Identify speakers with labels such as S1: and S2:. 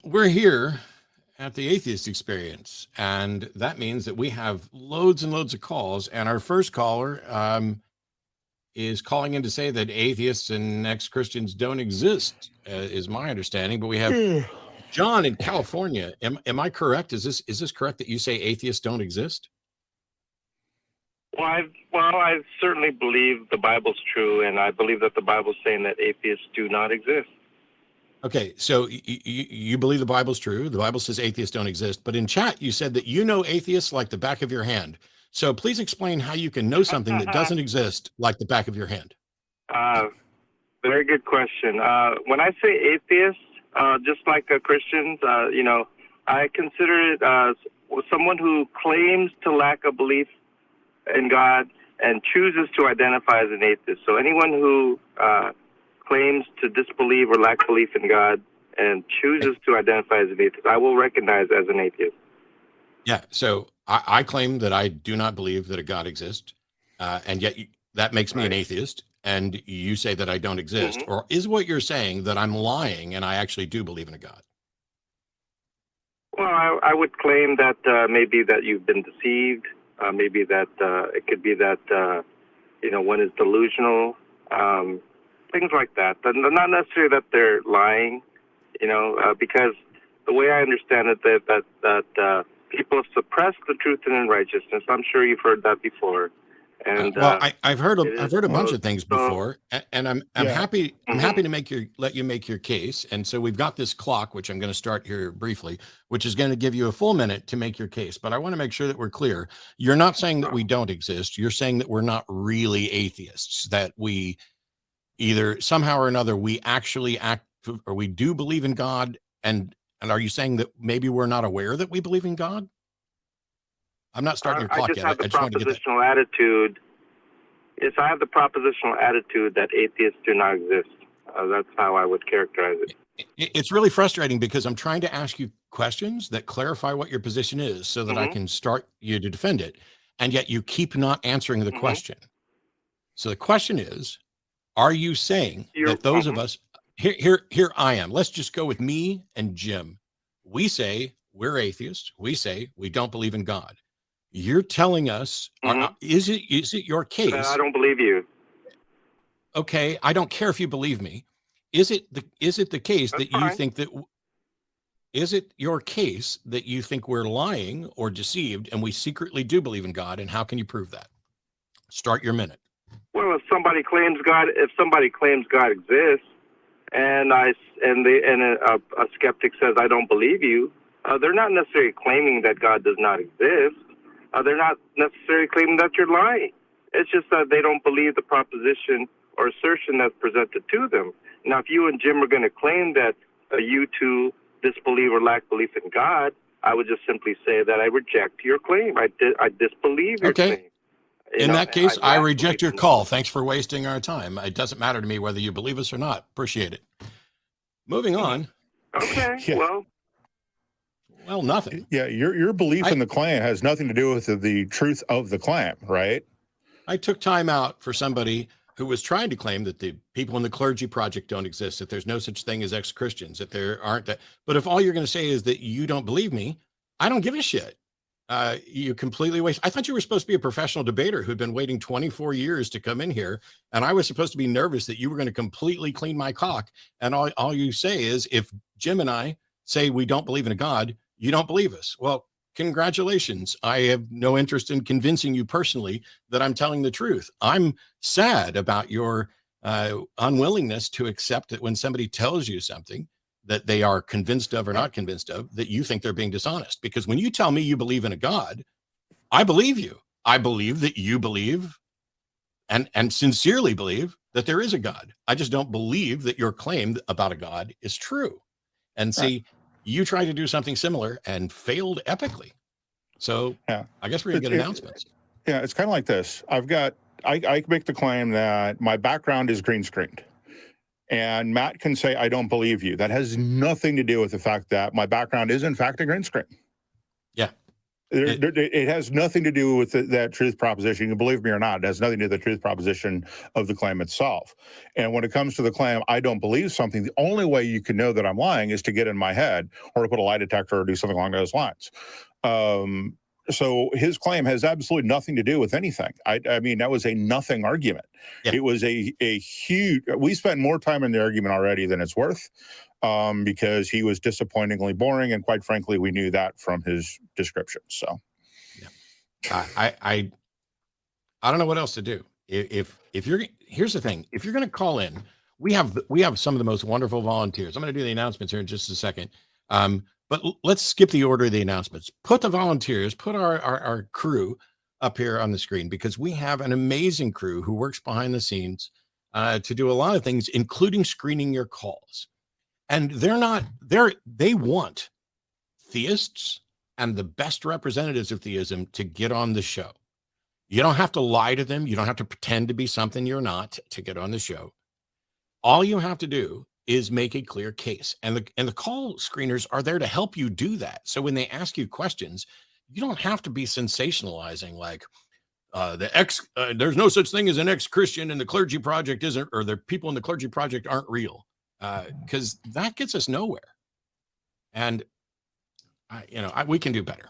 S1: we're here at the Atheist Experience, and that means that we have loads and loads of calls. And our first caller is calling in to say that atheists and ex-Christians don't exist, is my understanding. But we have John in California. Am I correct? Is this correct that you say atheists don't exist?
S2: Well, I certainly believe the Bible's true, and I believe that the Bible's saying that atheists do not exist.
S1: Okay, so you believe the Bible's true. The Bible says atheists don't exist, but in chat you said that you know atheists like the back of your hand. So please explain how you can know something that doesn't exist like the back of your hand.
S2: Very good question. When I say atheist, just like Christians, I consider it someone who claims to lack a belief in God and chooses to identify as an atheist. So anyone who claims to disbelieve or lack belief in God and chooses to identify as an atheist, I will recognize as an atheist.
S1: Yeah, so I claim that I do not believe that a God exists, and yet that makes me an atheist, and you say that I don't exist. Or is what you're saying that I'm lying and I actually do believe in a God?
S2: Well, I would claim that maybe that you've been deceived, maybe that it could be that, one is delusional, things like that. But not necessarily that they're lying, because the way I understand it, that people have suppressed the truth and unrighteousness. I'm sure you've heard that before. And
S1: I've heard a bunch of things before, and I'm happy to let you make your case. And so we've got this clock, which I'm going to start here briefly, which is going to give you a full minute to make your case. But I want to make sure that we're clear. You're not saying that we don't exist. You're saying that we're not really atheists, that we either somehow or another we actually act or we do believe in God. And are you saying that maybe we're not aware that we believe in God? I'm not starting your clock yet.
S2: I just have the propositional attitude. Yes, I have the propositional attitude that atheists do not exist. That's how I would characterize it.
S1: It's really frustrating because I'm trying to ask you questions that clarify what your position is so that I can start you to defend it. And yet you keep not answering the question. So the question is, are you saying that those of us here I am, let's just go with me and Jim. We say we're atheists. We say we don't believe in God. You're telling us, is it your case?
S2: I don't believe you.
S1: Okay, I don't care if you believe me. Is it the case that you think that? Is it your case that you think we're lying or deceived, and we secretly do believe in God? And how can you prove that? Start your minute.
S2: Well, if somebody claims God exists, and a skeptic says I don't believe you, they're not necessarily claiming that God does not exist. They're not necessarily claiming that you're lying. It's just that they don't believe the proposition or assertion that's presented to them. Now, if you and Jim are going to claim that you two disbelieve or lack belief in God, I would just simply say that I reject your claim. I disbelieve your claim.
S1: In that case, I reject your call. Thanks for wasting our time. It doesn't matter to me whether you believe us or not. Appreciate it. Moving on.
S2: Okay,
S1: Well, nothing.
S3: Yeah, your belief in the claim has nothing to do with the truth of the claim, right?
S1: I took time out for somebody who was trying to claim that the people in the clergy project don't exist, that there's no such thing as ex-Christians, that there aren't that. But if all you're going to say is that you don't believe me, I don't give a shit. You completely waste. I thought you were supposed to be a professional debater who'd been waiting 24 years to come in here. And I was supposed to be nervous that you were going to completely clean my cock. And all you say is, if Jim and I say we don't believe in a God, you don't believe us. Well, congratulations. I have no interest in convincing you personally that I'm telling the truth. I'm sad about your unwillingness to accept that when somebody tells you something that they are convinced of or not convinced of, that you think they're being dishonest. Because when you tell me you believe in a God, I believe you. I believe that you believe and sincerely believe that there is a God. I just don't believe that your claim about a God is true. And see, you tried to do something similar and failed epically. So I guess we're gonna get announcements.
S3: It's kind of like this. I make the claim that my background is green screened. And Matt can say, I don't believe you. That has nothing to do with the fact that my background is in fact a green screen.
S1: Yeah.
S3: It has nothing to do with that truth proposition. You can believe me or not, it has nothing to do with the truth proposition of the claim itself. And when it comes to the claim, I don't believe something, the only way you can know that I'm lying is to get in my head or to put a lie detector or do something along those lines. So his claim has absolutely nothing to do with anything. I mean, that was a nothing argument.
S1: Yeah.
S3: It was a huge, we spent more time in the argument already than it's worth. Because he was disappointingly boring, and quite frankly, we knew that from his description. So,
S1: yeah. I don't know what else to do. If you're, here's the thing: if you're going to call in, we have some of the most wonderful volunteers. I'm going to do the announcements here in just a second. But let's skip the order of the announcements. Put the volunteers, put our crew up here on the screen, because we have an amazing crew who works behind the scenes to do a lot of things, including screening your calls. And they want theists and the best representatives of theism to get on the show. You don't have to lie to them. You don't have to pretend to be something you're not to get on the show. All you have to do is make a clear case. And the call screeners are there to help you do that. So when they ask you questions, you don't have to be sensationalizing like there's no such thing as an ex-Christian and the clergy project isn't, or the people in the clergy project aren't real. Because that gets us nowhere. And we can do better.